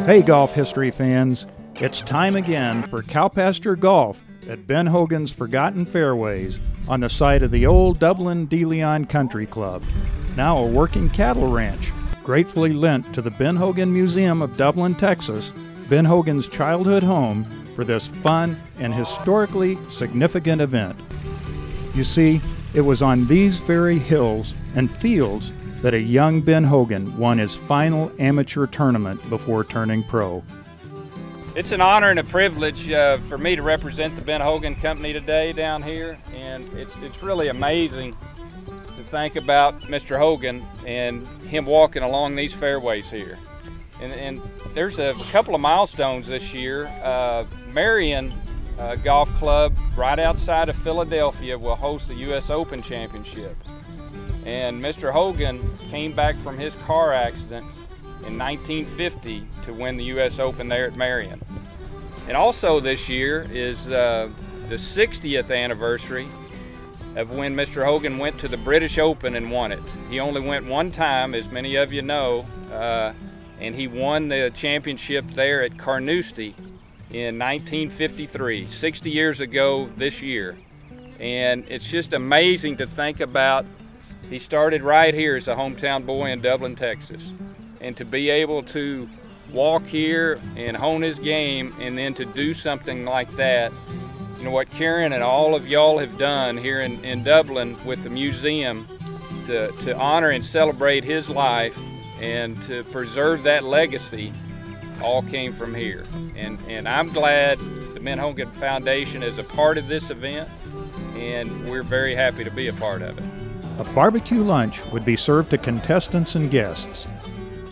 Hey golf history fans, it's time again for Cowpasture Golf at Ben Hogan's Forgotten Fairways on the site of the old Dublin De Leon Country Club, now a working cattle ranch, gratefully lent to the Ben Hogan Museum of Dublin, Texas, Ben Hogan's childhood home, for this fun and historically significant event. You see, it was on these very hills and fields that a young Ben Hogan won his final amateur tournament before turning pro. It's an honor and a privilege for me to represent the Ben Hogan Company today down here, and it's really amazing to think about Mr. Hogan and him walking along these fairways here. And there's a couple of milestones this year. Marion Golf Club right outside of Philadelphia will host the U.S. Open Championship. And Mr. Hogan came back from his car accident in 1950 to win the U.S. Open there at Marion. And also this year is the 60th anniversary of when Mr. Hogan went to the British Open and won it. He only went one time, as many of you know, and he won the championship there at Carnoustie in 1953, 60 years ago this year. And it's just amazing to think about. He started right here as a hometown boy in Dublin, Texas. And to be able to walk here and hone his game and then to do something like that, you know, what Karen and all of y'all have done here in Dublin with the museum to honor and celebrate his life and to preserve that legacy all came from here. And I'm glad the Ben Hogan Foundation is a part of this event, and we're very happy to be a part of it. A barbecue lunch would be served to contestants and guests.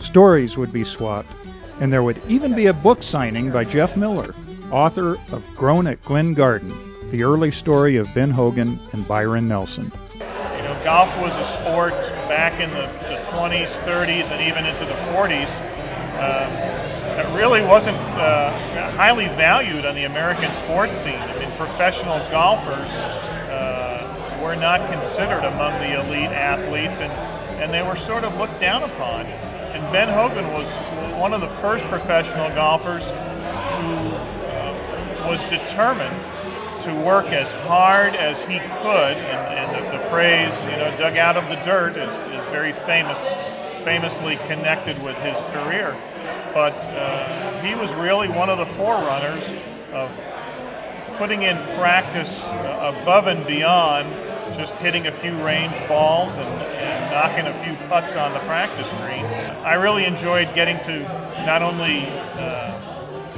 Stories would be swapped, and there would even be a book signing by Jeff Miller, author of Grown at Glen Garden, the early story of Ben Hogan and Byron Nelson. You know, golf was a sport back in the 20s, 30s, and even into the 40s. It really wasn't highly valued on the American sports scene. I mean, professional golfers were not considered among the elite athletes, and they were sort of looked down upon. And Ben Hogan was one of the first professional golfers who was determined to work as hard as he could, and the phrase, you know, dug out of the dirt is very famously connected with his career. But he was really one of the forerunners of putting in practice above and beyond just hitting a few range balls and knocking a few putts on the practice green. I really enjoyed getting to not only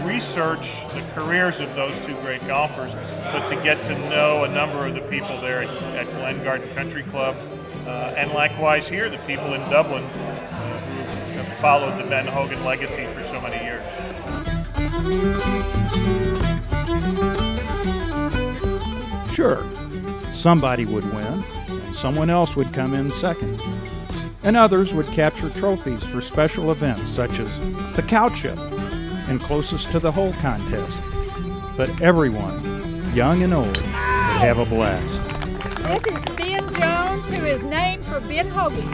research the careers of those two great golfers, but to get to know a number of the people there at Glen Garden Country Club, and likewise here, the people in Dublin who have followed the Ben Hogan legacy for so many years. Sure, somebody would win, and someone else would come in second. And others would capture trophies for special events such as the cow chip and closest to the hole contest. But everyone, young and old, would have a blast. This is Ben Jones, who is named for Ben Hogan.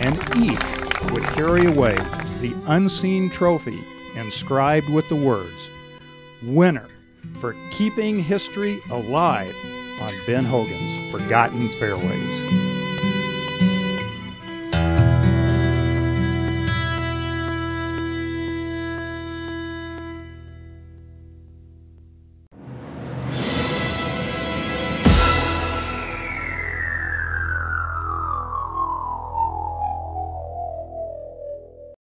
And each would carry away the unseen trophy inscribed with the words, "Winner for keeping history alive on Ben Hogan's Forgotten Fairways."